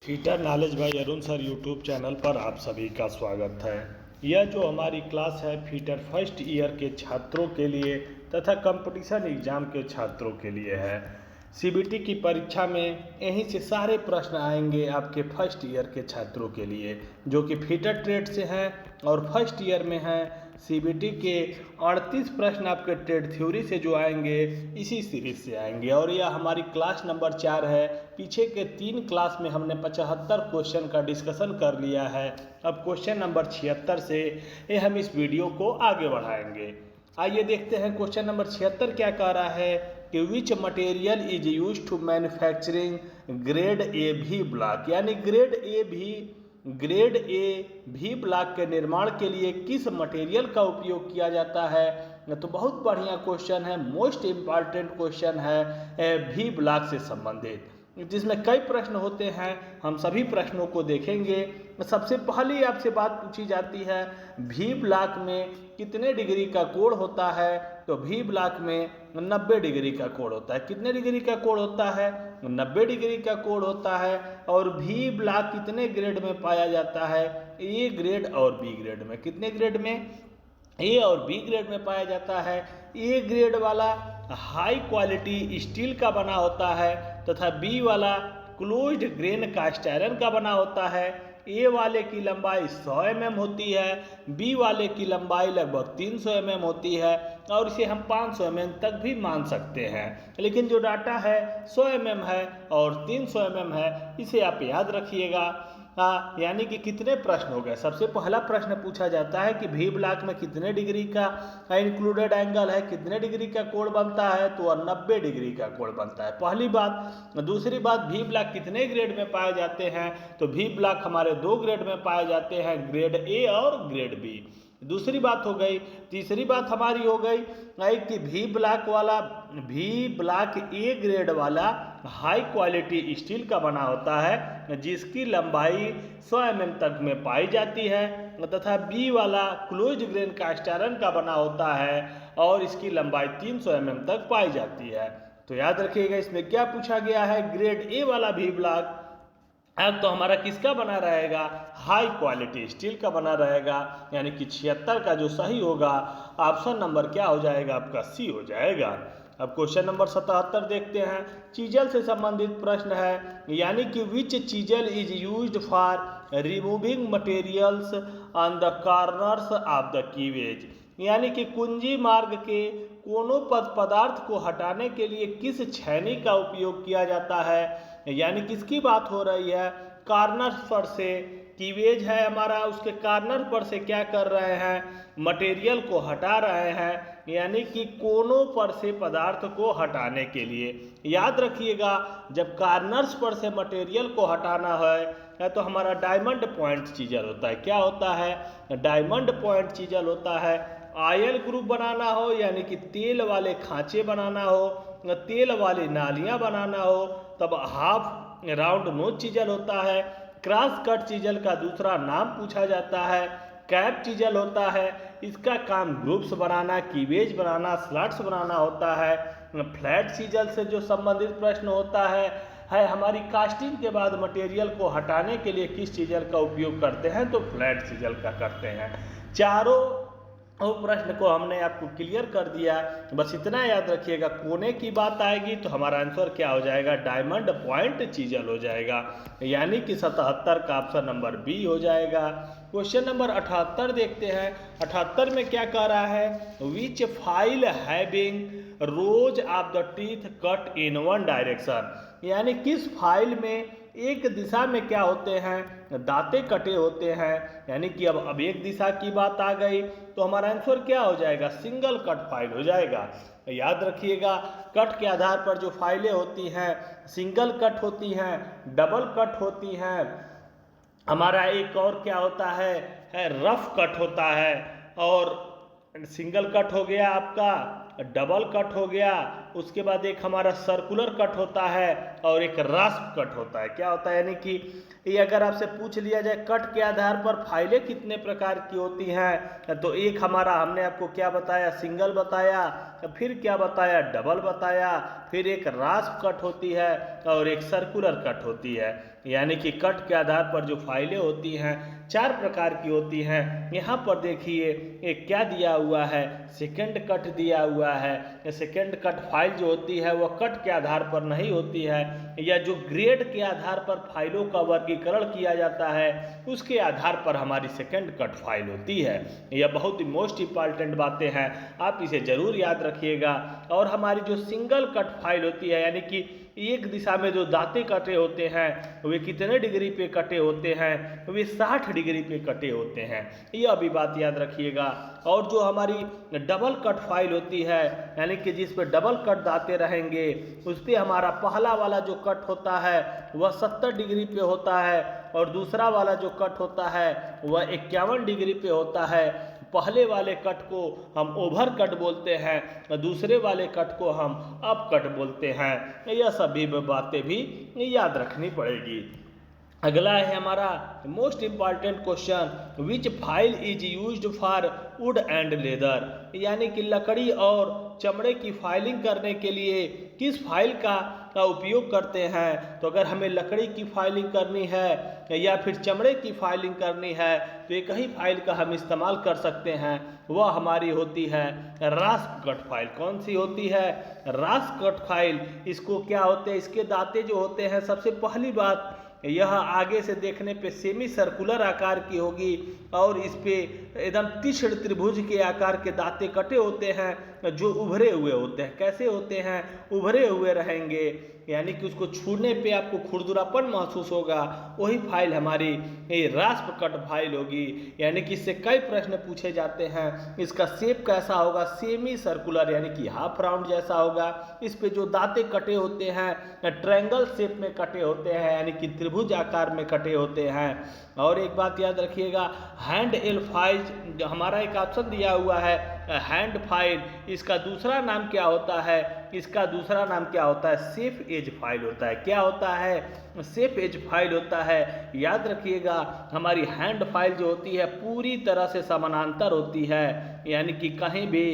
Fitter knowledge by Arun sir YouTube channel पर आप सभी का स्वागत है। यह जो हमारी क्लास है फीटर फर्स्ट ईयर के छात्रों के लिए तथा कंपटीशन एग्जाम के छात्रों के लिए है। सीबीटी की परीक्षा में यहीं से सारे प्रश्न आएंगे आपके फर्स्ट ईयर के छात्रों के लिए, जो कि फीटर ट्रेड से हैं और फर्स्ट ईयर में हैं। सीबीटी के 38 प्रश्न आपके ट्रेड थ्योरी से जो आएंगे इसी सीरीज से आएंगे और यह हमारी क्लास नंबर 4 है। पीछे के 3 क्लास में हमने 75 क्वेश्चन का डिस्कशन कर लिया है। अब क्वेश्चन नंबर 76 से ये हम इस वीडियो को आगे बढ़ाएंगे। आइए देखते हैं क्वेश्चन नंबर 76 क्या कह रहा है कि which material is use to manufacturing grade A B block, यानी ग्रेड ए भी ब्लॉक के निर्माण के लिए किस मटेरियल का उपयोग किया जाता है। तो बहुत बढ़िया क्वेश्चन है, मोस्ट इम्पॉर्टेंट क्वेश्चन है भी ब्लॉक से संबंधित, जिसमें कई प्रश्न होते हैं। हम सभी प्रश्नों को देखेंगे। सबसे पहले आपसे बात पूछी जाती है भी ब्लॉक में कितने डिग्री का कोण होता है। तो भी ब्लॉक में 90 डिग्री का कोण होता है। कितने डिग्री का कोण होता है? 90 डिग्री का कोण होता है। और भी ब्लॉक कितने ग्रेड में पाया जाता है? ए ग्रेड और बी ग्रेड में। कितने ग्रेड में? ए और बी ग्रेड में पाया जाता है। ए ग्रेड वाला हाई क्वालिटी स्टील का बना होता है तथा बी वाला क्लोज्ड ग्रेन कास्ट आयरन का बना होता है। ए वाले की लंबाई 100 mm होती है, बी वाले की लंबाई लगभग 300 mm होती है और इसे हम 500 mm तक भी मान सकते हैं। लेकिन जो डाटा है 100 mm है और 300 mm है, इसे आप याद रखिएगा। यानी कि कितने प्रश्न हो गए। सबसे पहला प्रश्न पूछा जाता है कि भी ब्लॉक में कितने डिग्री का इंक्लूडेड एंगल है, कितने डिग्री का कोण बनता है। तो 90 डिग्री का कोण बनता है, पहली बात। दूसरी बात, भी ब्लॉक कितने ग्रेड में पाए जाते हैं। तो भी ब्लॉक हमारे 2 ग्रेड में पाए जाते हैं, ग्रेड ए और ग्रेड बी। दूसरी बात हो गई। तीसरी बात हमारी हो गई कि भी ब्लॉक ए ग्रेड वाला हाई क्वालिटी स्टील का बना होता है, जिसकी लंबाई 100 mm तक में पाई जाती है तथा बी वाला क्लोज ग्रेन कास्ट आयरन का बना होता है और इसकी लंबाई 300 mm तक पाई जाती है। तो याद रखिएगा इसमें क्या पूछा गया है, ग्रेड ए वाला भी ब्लॉक अब तो हमारा किसका बना रहेगा? हाई क्वालिटी स्टील का बना रहेगा। यानी कि 76 का जो सही होगा ऑप्शन नंबर क्या हो जाएगा आपका? सी हो जाएगा। अब क्वेश्चन नंबर 77 देखते हैं। चीजल से संबंधित प्रश्न है, यानी कि which chisel is used for removing materials on the corners of the keyways, यानी कि कुंजी मार्ग के कोनों पर पदार्थ को हटाने के लिए किस छैनी का उपयोग किया जाता है। यानी किसकी बात हो रही है? कॉर्नर पर से कीवेज है हमारा, उसके कॉर्नर पर से क्या कर रहे हैं? मटेरियल को हटा रहे हैं, यानी कि कोनों पर से पदार्थ को हटाने के लिए। याद रखिएगा, जब कॉर्नर्स पर से मटेरियल को हटाना है तो हमारा डायमंड पॉइंट चीजल होता है। क्या होता है? डायमंड पॉइंट चीजल होता है। ऑयल ग्रुप बनाना हो, यानी कि तेल वाले खांचे बनाना हो, तेल वाली नालियां बनाना हो, तब हाफ राउंड नोज चीजल होता है। क्रॉस कट चीजल का दूसरा नाम पूछा जाता है कैप चीजल होता है। इसका काम ग्रुप्स बनाना, कीवेज बनाना, स्लॉट्स बनाना होता है। फ्लैट चीजल से जो संबंधित प्रश्न होता है हमारी कास्टिंग के बाद मटेरियल को हटाने के लिए किस चीजल का उपयोग करते हैं? तो फ्लैट चीजल का करते हैं। चारों प्रश्न को हमने आपको क्लियर कर दिया। बस इतना याद रखिएगा, कोने की बात आएगी तो हमारा आंसर क्या हो जाएगा? डायमंड पॉइंट चीजल हो जाएगा। यानी कि 77 का ऑप्शन नंबर बी हो जाएगा। क्वेश्चन नंबर 78 देखते हैं। 78 में क्या कह रहा है? Which file having rows of the teeth cut in one direction, यानी किस फाइल में एक दिशा में क्या होते हैं? दांते कटे होते हैं। यानी कि अब एक दिशा की बात आ गई तो हमारा आंसर क्या हो जाएगा? सिंगल कट फाइल हो जाएगा। याद रखिएगा, कट के आधार पर जो फाइलें होती हैं सिंगल कट होती हैं, डबल कट होती हैं। हमारा एक और क्या होता है रफ कट होता है। और सिंगल कट हो गया आपका, डबल कट हो गया, उसके बाद एक हमारा सर्कुलर कट होता है और एक रास्प कट होता है। क्या होता है, यानी कि ये अगर आपसे पूछ लिया जाए कट के आधार पर फाइलें कितने प्रकार की होती हैं, तो एक हमारा हमने आपको क्या बताया, सिंगल बताया, फिर क्या बताया, डबल बताया, फिर एक रास्प कट होती है और एक सर्कुलर कट होती है। यानी कि कट के आधार पर जो फाइलें होती हैं 4 प्रकार की होती हैं। यहाँ पर देखिए एक क्या दिया हुआ है, सेकंड कट दिया हुआ है। सेकंड कट फाइल जो होती है वह कट के आधार पर नहीं होती है, या जो ग्रेड के आधार पर फाइलों का वर्गीकरण किया जाता है उसके आधार पर हमारी सेकंड कट फाइल होती है। यह बहुत ही मोस्ट इंपॉर्टेंट बातें हैं, आप इसे जरूर याद रखिएगा। और हमारी जो सिंगल कट फाइल होती है, यानी कि एक दिशा में जो दांते कटे होते हैं वे कितने डिग्री पे कटे होते हैं, वे 60 डिग्री पे कटे होते हैं, यह भी बात याद रखिएगा। और जो हमारी डबल कट फाइल होती है, यानी कि जिस पे डबल कट दांते रहेंगे, उस पे हमारा पहला वाला जो कट होता है वह 70 डिग्री पे होता है और दूसरा वाला जो कट होता है वह 51 डिग्री पे होता है। पहले वाले कट को हम ओवर कट बोलते हैं, दूसरे वाले कट को हम अप कट बोलते हैं। यह सभी बातें भी याद रखनी पड़ेगी। अगला है हमारा most important question, which file is used for would and leather, यानी कि लकड़ी और चमड़े की फाइलिंग करने के लिए किस फाइल का उपयोग करते हैं। तो अगर हमें लकड़ी की फाइलिंग करनी है या फिर चमड़े की फाइलिंग करनी है तो एक ही फाइल का हम इस्तेमाल कर सकते हैं, वह हमारी होती है रास्प कट फाइल। कौन सी होती है, रास्प कट फाइल। इसको क्या होते हैं, इसके दांते जो होते हैं, सबसे पहली बात यह आगे से देखने पे सेमी सर्कुलर आकार की होगी और इस पे एकदम तीक्ष्ण त्रिभुज के आकार के दांते कटे होते हैं जो उभरे हुए होते हैं। कैसे होते हैं, उभरे हुए रहेंगे, यानी कि उसको छूने पे आपको खुरदुरापन महसूस होगा, वही फाइल हमारी रास्प कट फाइल होगी। यानी कि इससे कई प्रश्न पूछे जाते हैं। इसका शेप कैसा होगा, सेमी सर्कुलर, यानी कि हाफ राउंड जैसा होगा। इस पे जो दांते कटे होते हैं ट्रायंगल शेप में कटे होते हैं, यानी कि त्रिभुज आकार में कटे होते हैं। और एक बात याद रखिएगा, हैंड एल फाइल हमारा एक ऑप्शन दिया हुआ है हैंड फाइल, इसका दूसरा नाम क्या होता है, इसका दूसरा नाम क्या होता है, सेफ एज फाइल होता है। क्या होता है, सेफ एज फाइल होता है। याद रखिएगा हमारी हैंड फाइल जो होती है पूरी तरह से समानांतर होती है, यानी कि कहीं भी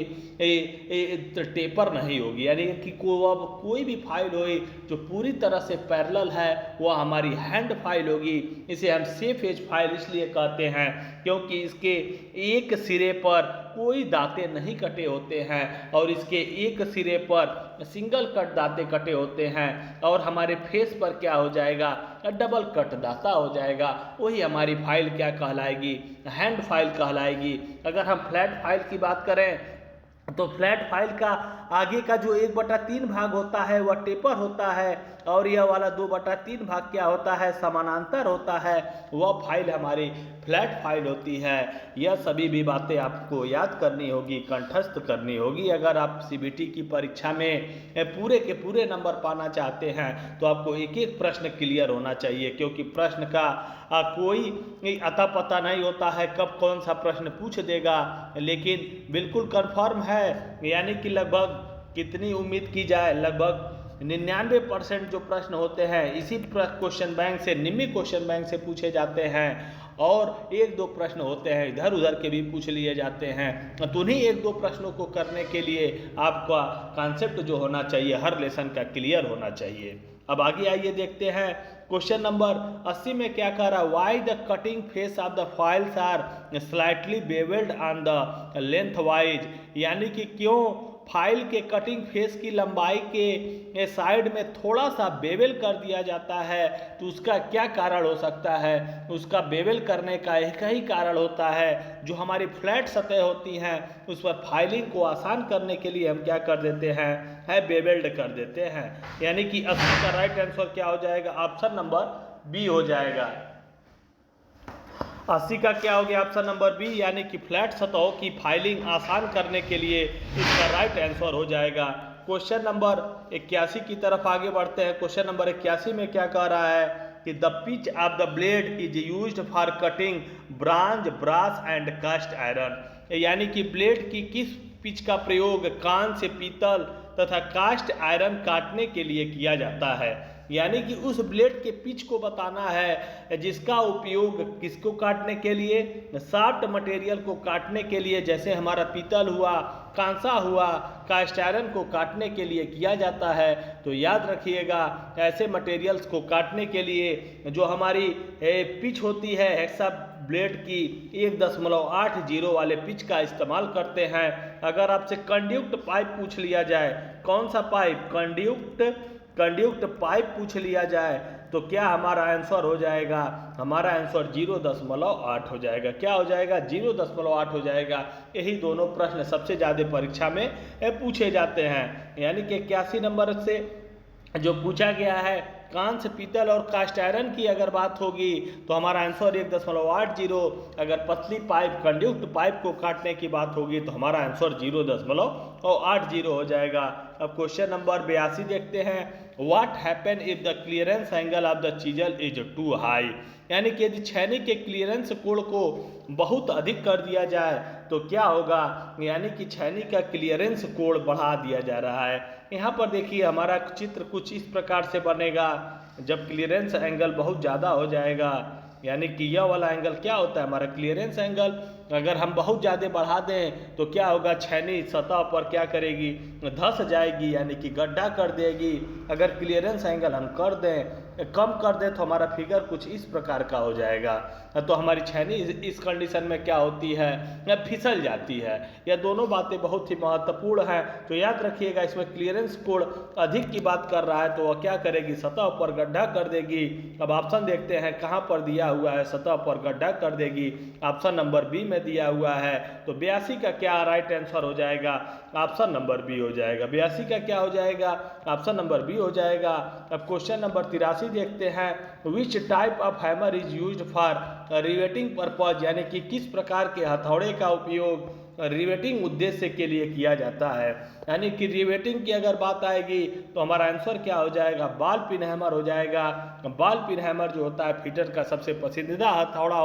टेपर नहीं होगी, यानी कि कोई भी फाइल हो जो पूरी तरह से पैरेलल है वह हमारी हैंड फाइल होगी। इसे हम सेफ एज फाइल इसलिए कहते हैं क्योंकि इसके एक सिरे पर कोई दांते नहीं कटे होते हैं और इसके एक सिरे पर सिंगल कट दांते कटे होते हैं और हमारे फेस पर क्या हो जाएगा, डबल कट दांता हो जाएगा। वही हमारी फाइल क्या कहलाएगी, हैंड फाइल कहलाएगी। अगर हम फ्लैट फाइल की बात करें तो फ्लैट फाइल का आगे का जो 1/3 भाग होता है वह टेपर होता है और यह वाला 2/3 भाग क्या होता है, समानांतर होता है, वह फाइल हमारी फ्लैट फाइल होती है। यह सभी भी बातें आपको याद करनी होगी, कंठस्थ करनी होगी। अगर आप सीबीटी की परीक्षा में पूरे के पूरे नंबर पाना चाहते हैं तो आपको एक एक प्रश्न क्लियर होना चाहिए, क्योंकि प्रश्न का कोई अता पता नहीं होता है कब कौन सा प्रश्न पूछ देगा, लेकिन बिल्कुल कंफर्म है, यानी कि लगभग कितनी उम्मीद की जाए, लगभग 99% जो प्रश्न होते हैं इसी क्वेश्चन बैंक से, निम्मी क्वेश्चन बैंक से पूछे जाते हैं और 1-2 प्रश्न होते हैं इधर उधर के भी पूछ लिए जाते हैं। तो उन्हीं 1-2 प्रश्नों को करने के लिए आपका कॉन्सेप्ट जो होना चाहिए हर लेसन का क्लियर होना चाहिए। अब आगे आइए देखते हैं क्वेश्चन नंबर 80 में क्या कह रहा है, why the cutting face of the files are slightly bevelled on the lengthwise, यानी कि क्यों फाइल के कटिंग फेस की लंबाई के साइड में थोड़ा सा बेवल कर दिया जाता है, तो उसका क्या कारण हो सकता है। उसका बेवल करने का एक ही कारण होता है, जो हमारी फ्लैट सतह होती हैं उस पर फाइलिंग को आसान करने के लिए हम क्या कर देते हैं, बेवेल्ड कर देते हैं। यानी कि 80 का राइट आंसर क्या हो जाएगा, ऑप्शन नंबर बी हो जाएगा। 80 का क्या हो गया, ऑप्शन नंबर बी, यानी कि फ्लैट सतहों की फाइलिंग आसान करने के लिए इसका राइट आंसर हो जाएगा। क्वेश्चन नंबर 81 की तरफ आगे बढ़ते हैं। क्वेश्चन नंबर 81 में क्या कह रहा है कि the pitch of the blade is used for cutting bronze, brass and cast iron, यानी कि ब्लेड की किस पिच का प्रयोग कांस्य, पीतल, तथा कास्ट आयरन काटने के लिए किया जाता है। यानी कि उस ब्लेड के पिच को बताना है जिसका उपयोग किसको काटने के लिए, शार्प मटेरियल को काटने के लिए, जैसे हमारा पीतल हुआ, कांसा हुआ, कास्ट आयरन को काटने के लिए किया जाता है। तो याद रखिएगा ऐसे मटेरियल्स को काटने के लिए जो हमारी पिच होती है हेक्सा ब्लेड की 1.80 वाले पिच का इस्तेमाल करते हैं। अगर आपसे कंड्यूक्ट पाइप पूछ लिया जाए, कौन सा पाइप, कंड्यूक्ट पाइप पूछ लिया जाए तो क्या हमारा आंसर हो जाएगा, हमारा आंसर 0.8 हो जाएगा। क्या हो जाएगा, 0.8 हो जाएगा। यही दोनों प्रश्न सबसे ज़्यादा परीक्षा में पूछे जाते हैं। यानी कि 81 नंबर से जो पूछा गया है कांस्य, पीतल और कास्ट आयरन की अगर बात होगी तो हमारा आंसर 1.80। अगर पतली पाइप कंड्यूक्ट पाइप को काटने की बात होगी तो हमारा आंसर 0.80 हो जाएगा। अब क्वेश्चन नंबर 82 देखते हैं। What happen if the clearance angle of the chisel is too high. यानी कि यदि छेनी के क्लियरेंस कोण को बहुत अधिक कर दिया जाए तो क्या होगा, यानी कि छेनी का क्लियरेंस कोण बढ़ा दिया जा रहा है। यहाँ पर देखिए हमारा चित्र कुछ इस प्रकार से बनेगा। जब क्लियरेंस एंगल बहुत ज़्यादा हो जाएगा, यानी कि यह वाला एंगल क्या होता है हमारा क्लियरेंस एंगल, अगर हम बहुत ज़्यादा बढ़ा दें तो क्या होगा, छेनी सतह पर क्या करेगी, धंस जाएगी, यानी कि गड्ढा कर देगी। अगर क्लियरेंस एंगल हम कम कर दें तो हमारा फिगर कुछ इस प्रकार का हो जाएगा। तो हमारी छेनी इस कंडीशन में क्या होती है, फिसल जाती है। यह दोनों बातें बहुत ही महत्वपूर्ण हैं। तो याद रखिएगा इसमें क्लियरेंस कोण अधिक की बात कर रहा है तो वह क्या करेगी, सतह पर गड्ढा कर देगी। अब ऑप्शन देखते हैं कहाँ पर दिया हुआ है, सतह पर गड्ढा कर देगी। ऑप्शन नंबर बी में दिया हुआ है। तो 82 का क्या राइट आंसर हो जाएगा, ऑप्शन नंबर बी हो जाएगा। 82 का क्या हो जाएगा, ऑप्शन नंबर बी हो जाएगा। अब क्वेश्चन नंबर 83 देखते हैं। Which type of hammer is used for riveting purpose. यानी कि किस प्रकार के हथौड़े का उपयोग रिवेटिंग उद्देश्य के लिए किया जाता है। यानी कि रिवेटिंग की अगर बात आएगी तो हमारा आंसर क्या हो जाएगा, बॉल पिन हैमर हो जाएगा। बॉल पिन हैमर जो होता है फिटर का सबसे पसंदीदा हथौड़ा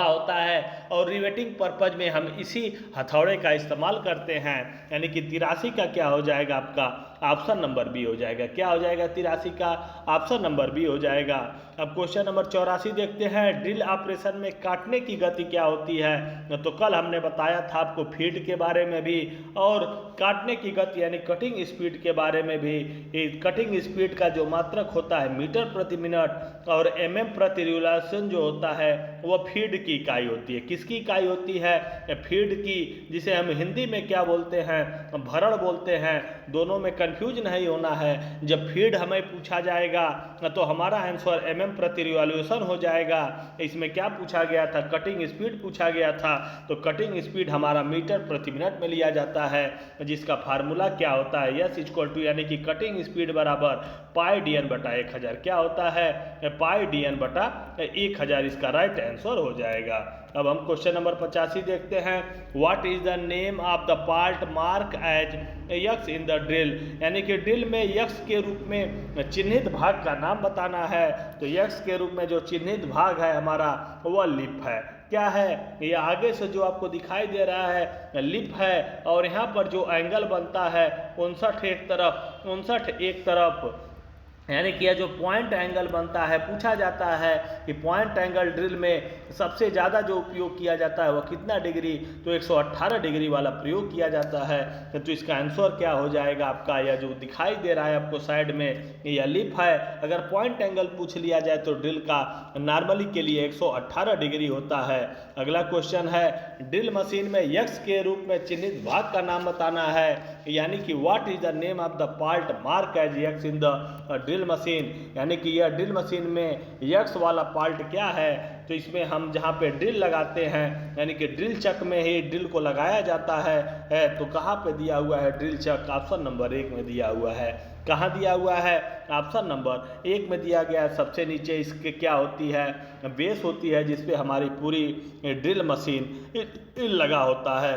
होता है और रिवेटिंग पर्पज में हम इसी हथौड़े का इस्तेमाल करते हैं। यानी कि 83 का क्या हो जाएगा आपका, ऑप्शन नंबर बी हो जाएगा। क्या हो जाएगा 83 का, ऑप्शन नंबर बी हो जाएगा। अब क्वेश्चन नंबर 84 देखते हैं। ड्रिल ऑपरेशन में काटने की गति क्या होती है। तो कल हमने बताया था आपको फीड के बारे में भी और काटने की गति यानी कटिंग स्पीड के बारे में भी। कटिंग स्पीड का जो मात्रक होता है मीटर प्रति मिनट और mm प्रति रिवॉल्यूशन जो होता है वह फीड की इकाई होती है। किसकी इकाई होती है, फीड की, जिसे हम हिंदी में क्या बोलते हैं, भरण बोलते हैं। दोनों में कंफ्यूज नहीं होना है। जब फीड हमें पूछा जाएगा तो हमारा आंसर mm प्रति रिवॉल्यूशन हो जाएगा। इसमें क्या पूछा गया था, कटिंग स्पीड पूछा गया था। तो कटिंग स्पीड हमारा मीटर प्रति मिनट में लिया जाता है, जिसका फार्मूला क्या होता है, यस इक्वल टू, यानी कि कटिंग स्पीड बराबर पाई dn बटा 1000। क्या होता है, पाई dn बटा 1000 इसका राइट आंसर हो जाएगा। अब हम क्वेश्चन नंबर 85 देखते हैं। What is the name of the part mark as X in the drill. यानी कि ड्रिल में यक्स के रूप में चिन्हित भाग का नाम बताना है। तो यक्स के रूप में जो चिन्हित भाग है हमारा वह लिप है। क्या है, ये आगे से जो आपको दिखाई दे रहा है लिप है और यहाँ पर जो एंगल बनता है 59 एक तरफ, यानी कि यह जो पॉइंट एंगल बनता है, पूछा जाता है कि पॉइंट एंगल ड्रिल में सबसे ज़्यादा जो उपयोग किया जाता है वह कितना डिग्री, तो 118 डिग्री वाला प्रयोग किया जाता है। तो इसका आंसर क्या हो जाएगा आपका, यह जो दिखाई दे रहा है आपको साइड में यह लिप है। अगर पॉइंट एंगल पूछ लिया जाए तो ड्रिल का नॉर्मली के लिए 118 डिग्री होता है। अगला क्वेश्चन है, ड्रिल मशीन में यक्स के रूप में चिन्हित भाग का नाम बताना है। यानी कि what is the name of the part mark as X in the drill machine. यानी कि यह ड्रिल मशीन में यक्स वाला पार्ट क्या है, तो इसमें हम जहाँ पे ड्रिल लगाते हैं यानी कि ड्रिल चक में ही ड्रिल को लगाया जाता है तो कहाँ पे दिया हुआ है ड्रिल चक, ऑप्शन नंबर 1 में दिया हुआ है। कहाँ दिया हुआ है, ऑप्शन नंबर 1 में दिया गया है। सबसे नीचे इसके क्या होती है, बेस होती है जिसपे हमारी पूरी ड्रिल मशीन लगा होता है।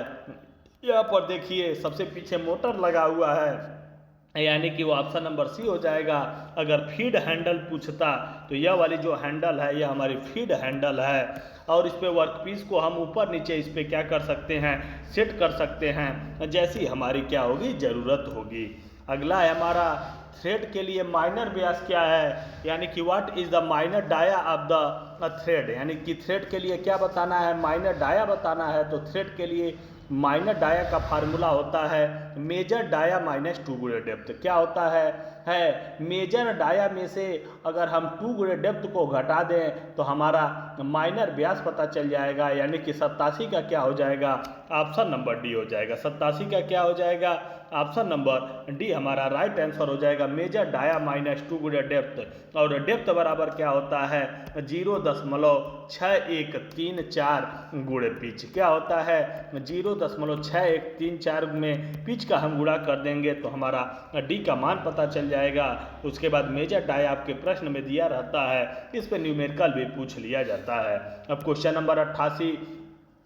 यहाँ पर देखिए सबसे पीछे मोटर लगा हुआ है यानी कि वो ऑप्शन नंबर सी हो जाएगा। अगर फीड हैंडल पूछता तो यह वाली जो हैंडल है यह हमारी फीड हैंडल है, और इस पे वर्कपीस को हम ऊपर नीचे इस पे क्या कर सकते हैं, सेट कर सकते हैं जैसी हमारी क्या होगी, ज़रूरत होगी। अगला है हमारा थ्रेड के लिए माइनर व्यास क्या है, यानी कि what is the minor dia of the thread, यानी कि थ्रेड के लिए क्या बताना है, माइनर डाया बताना है। तो थ्रेड के लिए माइनर डाया का फार्मूला होता है मेजर डाया माइनस 2 गुणे डेप्थ। क्या होता है मेजर डाया में से अगर हम 2 गुणे डेप्थ को घटा दें तो हमारा माइनर व्यास पता चल जाएगा, यानी कि 87 का क्या हो जाएगा, ऑप्शन नंबर डी हो जाएगा। 87 का क्या हो जाएगा, ऑप्शन नंबर डी हमारा राइट आंसर हो जाएगा। मेजर डाया माइनस 2 गुणे डेप्थ, और डेप्थ बराबर क्या होता है 0.6134 गुणे पिच। क्या होता है 0.6134 में पिच का हम गुणा कर देंगे तो हमारा डी का मान पता चल जाएगा। उसके बाद मेजर डाया आपके प्रश्न में दिया रहता है, इस पर न्यूमेरिकल भी पूछ लिया जाता है। अब क्वेश्चन नंबर 88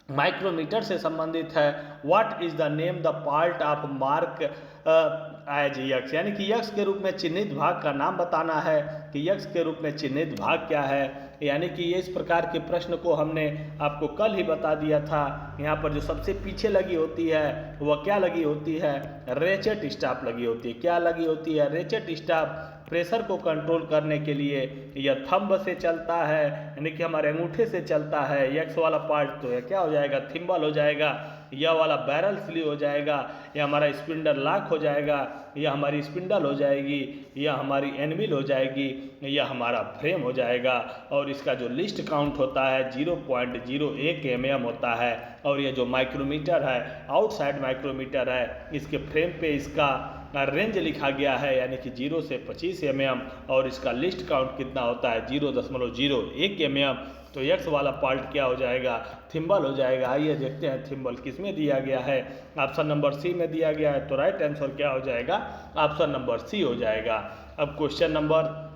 माइक्रोमीटर से संबंधित है। What is the name the part of mark as X, यानी कि यक्स के रूप में चिन्हित भाग का नाम बताना है कि यक्स के रूप में चिन्हित भाग क्या है। यानी कि ये इस प्रकार के प्रश्न को हमने आपको कल ही बता दिया था। यहाँ पर जो सबसे पीछे लगी होती है वह क्या लगी होती है, रेचेट स्टाफ लगी होती है। क्या लगी होती है, रेचेट स्टाफ। प्रेशर को कंट्रोल करने के लिए यह थंब से चलता है, यानी कि हमारे अंगूठे से चलता है। यक्स वाला पार्ट तो यह क्या हो जाएगा, थिम्बल हो जाएगा। यह वाला बैरल स्लीव हो जाएगा, यह हमारा स्पिंडल लॉक हो जाएगा, यह हमारी स्पिंडल हो जाएगी, यह हमारी एनविल हो जाएगी, यह हमारा फ्रेम हो जाएगा। और इसका जो लिस्ट काउंट होता है 0.01 mm होता है। और यह जो माइक्रोमीटर है आउटसाइड माइक्रोमीटर है, इसके फ्रेम पे इसका रेंज लिखा गया है, यानी कि 0 से 25 mm, और इसका लिस्ट काउंट कितना होता है 0.01 mm। तो यक्स वाला पार्ट क्या हो जाएगा, थिम्बल हो जाएगा। आइए देखते हैं थिम्बल किस में दिया गया है, ऑप्शन नंबर सी में दिया गया है। तो राइट आंसर क्या हो जाएगा, ऑप्शन नंबर सी हो जाएगा। अब क्वेश्चन नंबर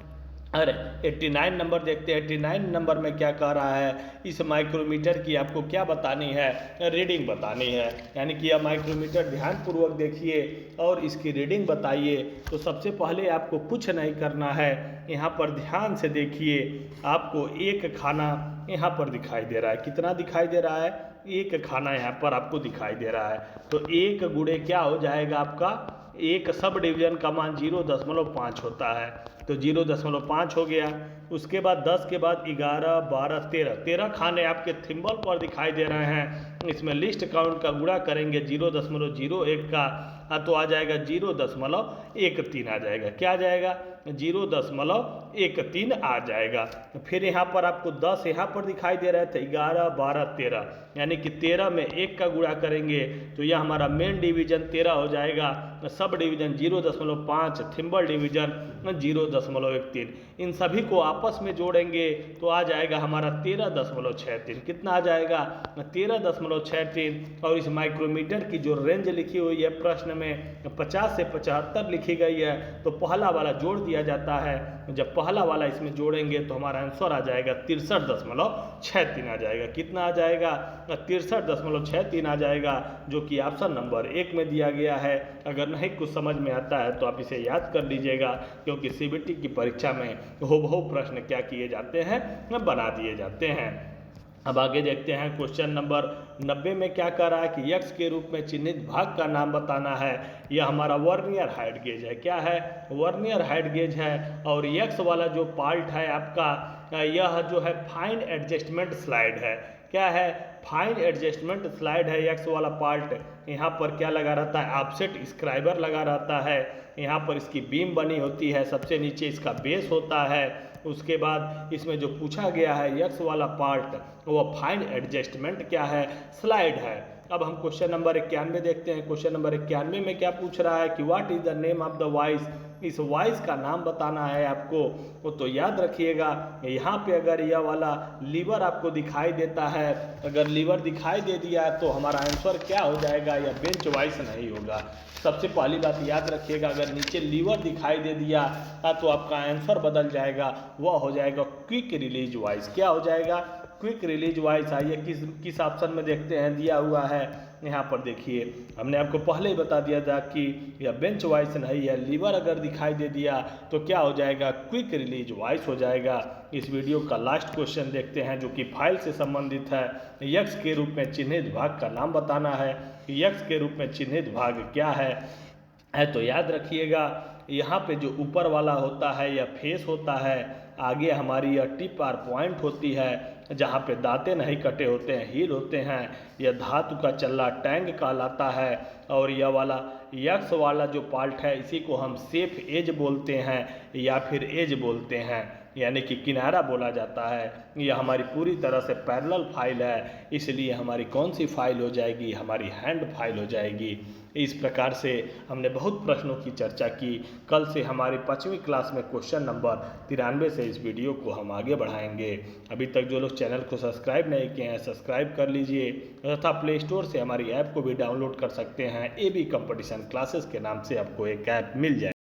89 नंबर देखते हैं। 89 नंबर में क्या कह रहा है, इस माइक्रोमीटर की आपको क्या बतानी है, रीडिंग बतानी है। यानी कि यह माइक्रोमीटर ध्यानपूर्वक देखिए और इसकी रीडिंग बताइए। तो सबसे पहले आपको कुछ नहीं करना है, यहाँ पर ध्यान से देखिए। आपको एक खाना यहाँ पर दिखाई दे रहा है, कितना दिखाई दे रहा है, एक खाना यहाँ पर आपको दिखाई दे रहा है। तो एक गुणे क्या हो जाएगा आपका, एक सब डिवीजन का मान 0.5 होता है, तो 0.5 हो गया। उसके बाद 10 के बाद 11, 12, 13 खाने आपके थिम्बल पर दिखाई दे रहे हैं। इसमें लिस्ट काउंट का गुणा करेंगे 0.01 का, तो आ जाएगा 0.13 आ जाएगा। क्या आ जाएगा, 0.13 आ जाएगा। फिर यहाँ पर आपको 10 यहाँ पर दिखाई दे रहे थे, 11, 12, 13, यानी कि 13 में 1 का गुणा करेंगे तो यह हमारा मेन डिवीजन 13 हो जाएगा, सब डिवीजन 0.5, थिम्बल डिवीजन 0.13। इन सभी को आपस में जोड़ेंगे तो आ जाएगा हमारा 13.63। कितना आ जाएगा, 13.63। और इस माइक्रोमीटर की जो रेंज लिखी हुई है प्रश्न में 50 से 75 लिखी गई है, तो पहला वाला जोड़ दिया जाता है। जब पहला वाला इसमें जोड़ेंगे तो हमारा आंसर आ जाएगा 63.63 आ जाएगा। कितना आ जाएगा, 63.63 आ जाएगा, जो कि ऑप्शन नंबर 1 में दिया गया है। अगर नहीं कुछ समझ में आता है तो आप इसे याद कर लीजिएगा, क्योंकि सीबीटी की परीक्षा में हूबहू प्रश्न क्या किए जाते हैं, बना दिए जाते हैं। अब आगे देखते हैं क्वेश्चन नंबर 90 में क्या कह रहा है कि यक्स के रूप में चिन्हित भाग का नाम बताना है। यह हमारा वर्नियर हाइट गेज है। क्या है, वर्नियर हाइट गेज है। और यक्स वाला जो पार्ट है आपका, यह जो है फाइन एडजस्टमेंट स्लाइड है। क्या है, फाइन एडजस्टमेंट स्लाइड है यक्स वाला पार्ट। यहाँ पर क्या लगा रहता है, ऑफसेट स्क्राइबर लगा रहता है। यहाँ पर इसकी बीम बनी होती है, सबसे नीचे इसका बेस होता है। उसके बाद इसमें जो पूछा गया है यक्स वाला पार्ट, वो फाइन एडजस्टमेंट क्या है, स्लाइड है। अब हम क्वेश्चन नंबर 91 देखते हैं। क्वेश्चन नंबर 91 में क्या पूछ रहा है कि what is the name of the vice, इस वाइस का नाम बताना है आपको। वो तो याद रखिएगा, यहाँ पे अगर यह वाला लीवर आपको दिखाई देता है, अगर लीवर दिखाई दे दिया तो हमारा आंसर क्या हो जाएगा, यह बेंच वाइस नहीं होगा। सबसे पहली बात याद रखिएगा, अगर नीचे लीवर दिखाई दे दिया तो आपका आंसर बदल जाएगा, वह हो जाएगा क्विक रिलीज वाइस। क्या हो जाएगा, क्विक रिलीज वॉइस आइए किस ऑप्शन में देखते हैं दिया हुआ है। यहाँ पर देखिए हमने आपको पहले ही बता दिया था कि यह बेंच वॉइस नहीं है। लीवर अगर दिखाई दे दिया तो क्या हो जाएगा, क्विक रिलीज वॉइस हो जाएगा। इस वीडियो का लास्ट क्वेश्चन देखते हैं जो कि फाइल से संबंधित है। यक्स के रूप में चिन्हित भाग का नाम बताना है। यक्स के रूप में चिन्हित भाग क्या है तो याद रखिएगा, यहाँ पे जो ऊपर वाला होता है यह फेस होता है, आगे हमारी यह टिप और पॉइंट होती है, जहाँ पे दांतें नहीं कटे होते हैं, हील होते हैं। यह धातु का चल्ला टैंग कहलाता है। और यह वाला यक्स वाला जो पार्ट है इसी को हम सेफ एज बोलते हैं या फिर एज बोलते हैं, यानी कि किनारा बोला जाता है। यह हमारी पूरी तरह से पैरेलल फाइल है, इसलिए हमारी कौन सी फाइल हो जाएगी, हमारी हैंड फाइल हो जाएगी। इस प्रकार से हमने बहुत प्रश्नों की चर्चा की। कल से हमारी 5वीं क्लास में क्वेश्चन नंबर 93 से इस वीडियो को हम आगे बढ़ाएंगे। अभी तक जो लोग चैनल को सब्सक्राइब नहीं किए हैं सब्सक्राइब कर लीजिए तथा प्ले स्टोर से हमारी ऐप को भी डाउनलोड कर सकते हैं। AB कंपटीशन क्लासेस के नाम से आपको एक ऐप मिल जाएगी।